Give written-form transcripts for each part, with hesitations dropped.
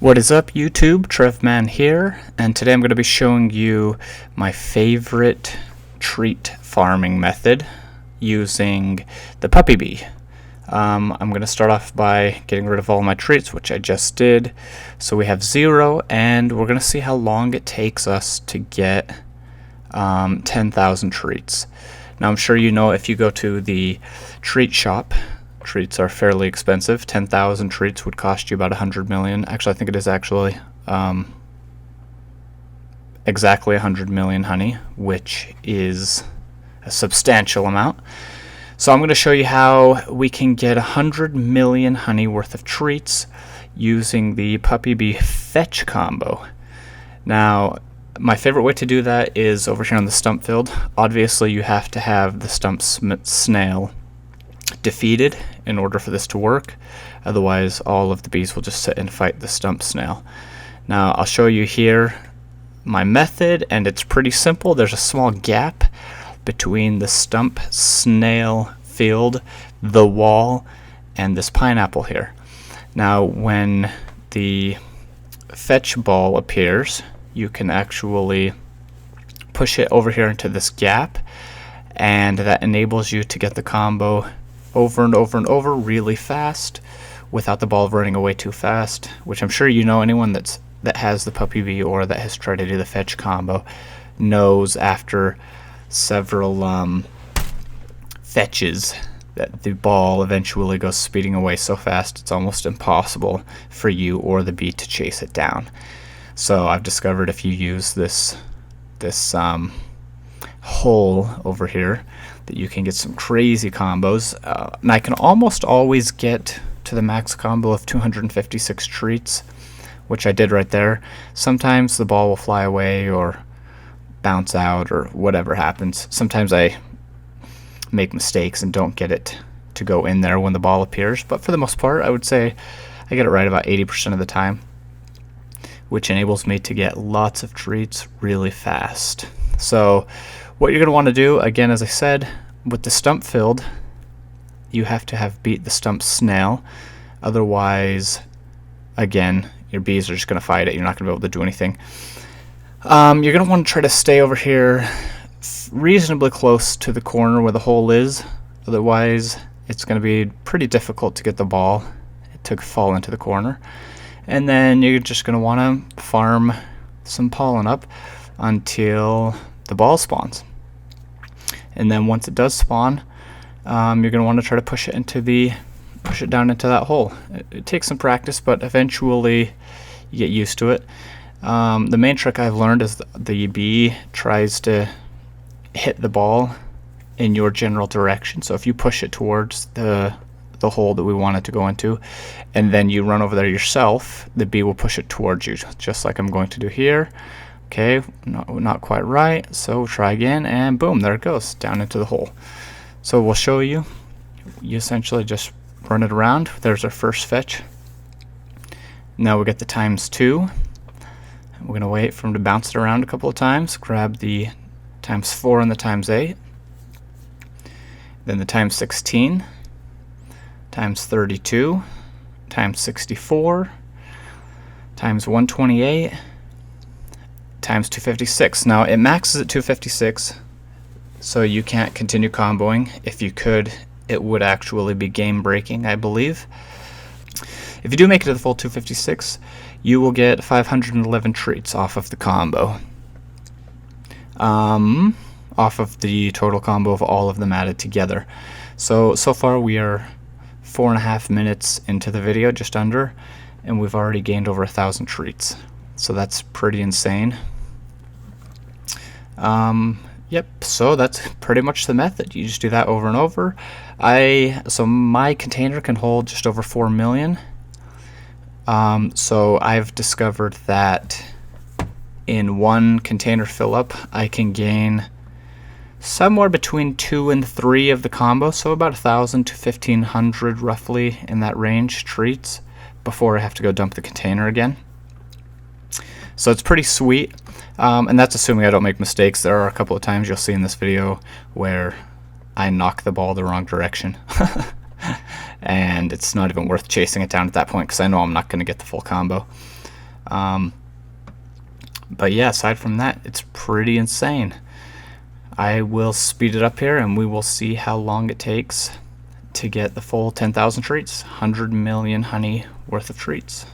What is up, YouTube? Trevman here, and today I'm going to be showing you my favorite treat farming method using the puppy bee. I'm going to start off by getting rid of all my treats, which I just did. So we have 0, and we're going to see how long it takes us to get 10,000 treats. Now I'm sure you know if you go to the treat shop, treats are fairly expensive. 10,000 treats would cost you about 100 million. Actually, I think it is actually exactly 100 million honey, which is a substantial amount. So I'm going to show you how we can get 100 million honey worth of treats using the puppy bee fetch combo. Now, my favorite way to do that is over here on the stump field. Obviously, you have to have the stump snail defeated in order for this to work. Otherwise, all of the bees will just sit and fight the stump snail. Now, I'll show you here my method, and it's pretty simple. There's a small gap between the stump snail field, the wall, and this pineapple here. Now, when the fetch ball appears, you can actually push it over here into this gap, and that enables you to get the combo over and over and over really fast without the ball running away too fast, which I'm sure you know. Anyone that has the puppy bee or that has tried to do the fetch combo knows after several fetches that the ball eventually goes speeding away so fast it's almost impossible for you or the bee to chase it down. So I've discovered if you use this hole over here that you can get some crazy combos, and I can almost always get to the max combo of 256 treats, which I did right there. Sometimes the ball will fly away or bounce out or whatever happens. Sometimes I make mistakes and don't get it to go in there when the ball appears, but for the most part I would say I get it right about 80% of the time, which enables me to get lots of treats really fast. So what you're going to want to do, again, as I said, with the stump filled, you have to have beat the stump snail. Otherwise, again, your bees are just going to fight it. You're not going to be able to do anything. You're going to want to try to stay over here reasonably close to the corner where the hole is. Otherwise, it's going to be pretty difficult to get the ball to fall into the corner. And then you're just going to want to farm some pollen up until the ball spawns. And then once it does spawn, you're going to want to try to push it down into that hole. It takes some practice, but eventually you get used to it. The main trick I've learned is the bee tries to hit the ball in your general direction. So if you push it towards the hole that we want it to go into, and then you run over there yourself, the bee will push it towards you, just like I'm going to do here. Okay, not quite right, so try again, and boom, there it goes, down into the hole. So we'll show you. You essentially just run it around. There's our first fetch. Now we get the ×2. We're going to wait for him to bounce it around a couple of times. Grab the ×4 and the ×8. Then the ×16, ×32, ×64, ×128, ×256. Now it maxes at 256, so you can't continue comboing. If you could, it would actually be game breaking, I believe. If you do make it to the full 256, you will get 511 treats off of the combo. Off of the total combo of all of them added together. So far we are 4.5 minutes into the video, just under, and we've already gained over 1,000 treats. So that's pretty insane. Yep, so that's pretty much the method. You just do that over and over. So my container can hold just over 4 million. So I've discovered that in one container fill up, I can gain somewhere between 2 and 3 of the combo, so about 1,000 to 1,500 roughly in that range treats before I have to go dump the container again. So it's pretty sweet, and that's assuming I don't make mistakes. There are a couple of times you'll see in this video where I knock the ball the wrong direction. and it's not even worth chasing it down at that point because I know I'm not going to get the full combo. But yeah, aside from that, it's pretty insane. I will speed it up here and we will see how long it takes to get the full 10,000 treats, 100 million honey worth of treats.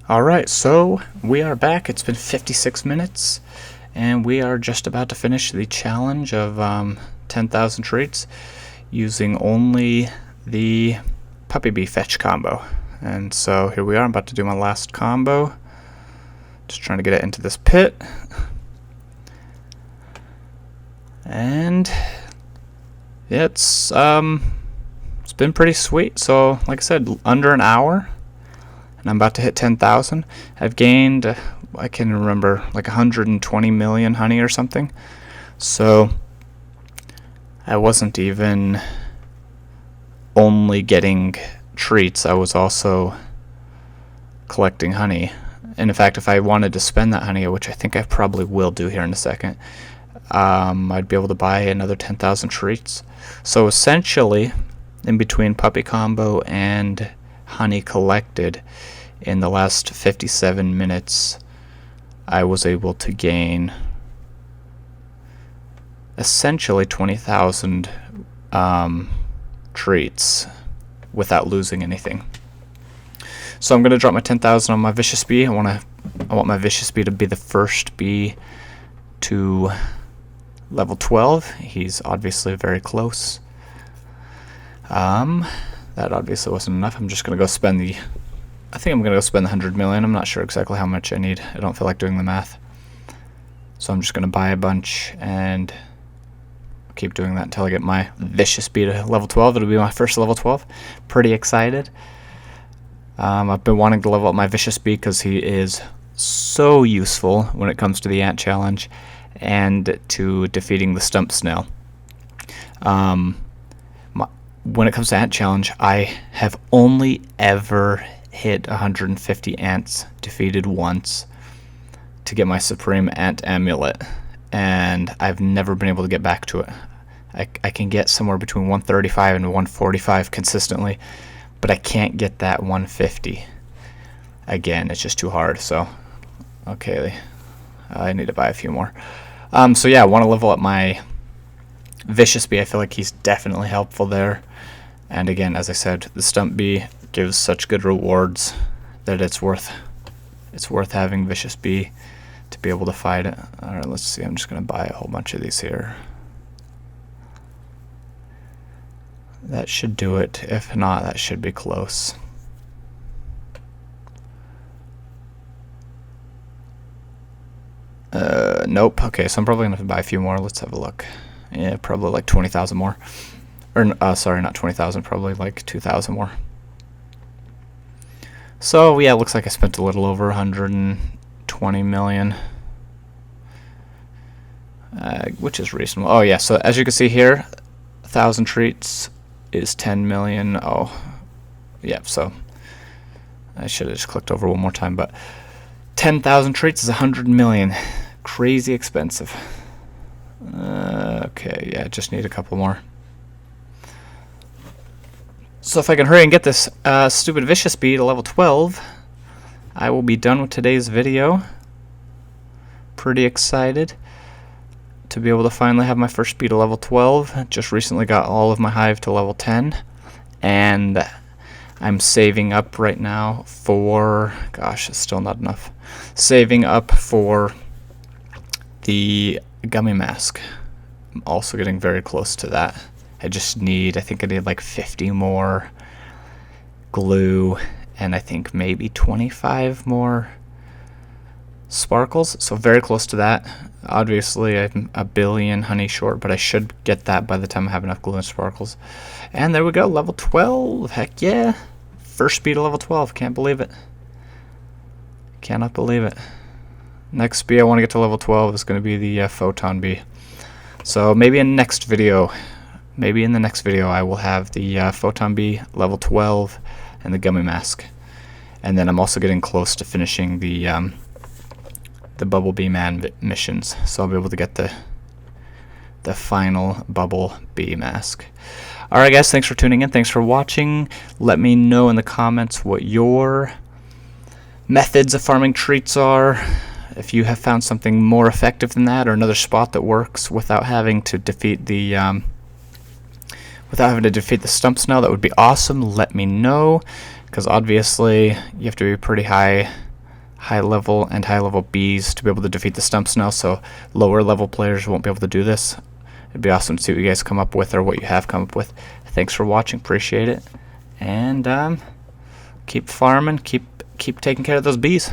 Alright, so we are back. It's been 56 minutes, and we are just about to finish the challenge of 10,000 treats using only the puppy bee fetch combo. And so here we are. I'm about to do my last combo. Just trying to get it into this pit. And yeah, it's been pretty sweet. So like I said, under an hour, and I'm about to hit 10,000. I've gained, I can remember, like 120 million honey or something. So I wasn't even only getting treats, I was also collecting honey. And in fact, if I wanted to spend that honey, which I think I probably will do here in a second, I'd be able to buy another 10,000 treats. So essentially, in between puppy combo and honey collected, in the last 57 minutes, I was able to gain essentially 20,000 treats without losing anything. So I'm going to drop my 10,000 on my vicious bee. I want my vicious bee to be the first bee to level 12. He's obviously very close. That obviously wasn't enough. I'm just going to go spend the... I think I'm going to go spend the 100 million. I'm not sure exactly how much I need. I don't feel like doing the math. So I'm just going to buy a bunch and keep doing that until I get my vicious bee to level 12. It'll be my first level 12. Pretty excited. I've been wanting to level up my vicious bee because he is so useful when it comes to the ant challenge and to defeating the stump snail. When it comes to ant challenge, I have only ever hit 150 ants defeated once to get my supreme ant amulet, and I've never been able to get back to it. I can get somewhere between 135 and 145 consistently, but I can't get that 150 again. It's just too hard. So okay, I need to buy a few more. So yeah, I want to level up my vicious bee. I feel like he's definitely helpful there. And again, as I said, the stump bee gives such good rewards that it's worth having vicious bee to be able to fight it. Alright, let's see. I'm just going to buy a whole bunch of these here. That should do it. If not, that should be close. Nope. Okay, so I'm probably going to have to buy a few more. Let's have a look. Yeah, probably like 20,000 more. Or, sorry, not 20,000, probably like 2,000 more. So, yeah, it looks like I spent a little over 120 million. Which is reasonable. Oh, yeah, so as you can see here, 1,000 treats is 10 million. Oh, yeah, so I should have just clicked over one more time, but 10,000 treats is 100 million. Crazy expensive. Okay, yeah, just need a couple more. So if I can hurry and get this stupid vicious bee to level 12, I will be done with today's video. Pretty excited to be able to finally have my first bee to level 12. Just recently got all of my hive to level 10, and I'm saving up right now for, gosh, it's still not enough, saving up for the gummy mask. I'm also getting very close to that. I think I need like 50 more glue and I think maybe 25 more sparkles, so very close to that. Obviously I'm a billion honey short, but I should get that by the time I have enough glue and sparkles. And there we go, level 12. Heck yeah, first bee to level 12. Can't believe it. Cannot believe it. Next bee I want to get to level 12 is going to be the photon bee. So maybe in the next video I will have the photon bee level 12 and the gummy mask. And then I'm also getting close to finishing the Bubble Bee Man missions, so I'll be able to get the final Bubble Bee mask. Alright guys, thanks for tuning in, thanks for watching. Let me know in the comments what your methods of farming treats are. If you have found something more effective than that, or another spot that works without having to defeat the stump snail, that would be awesome. Let me know, because obviously you have to be pretty high high level and high level bees to be able to defeat the stumps now, so lower level players won't be able to do this. It'd be awesome to see what you guys come up with, or what you have come up with. Thanks for watching, appreciate it, and keep farming, keep taking care of those bees.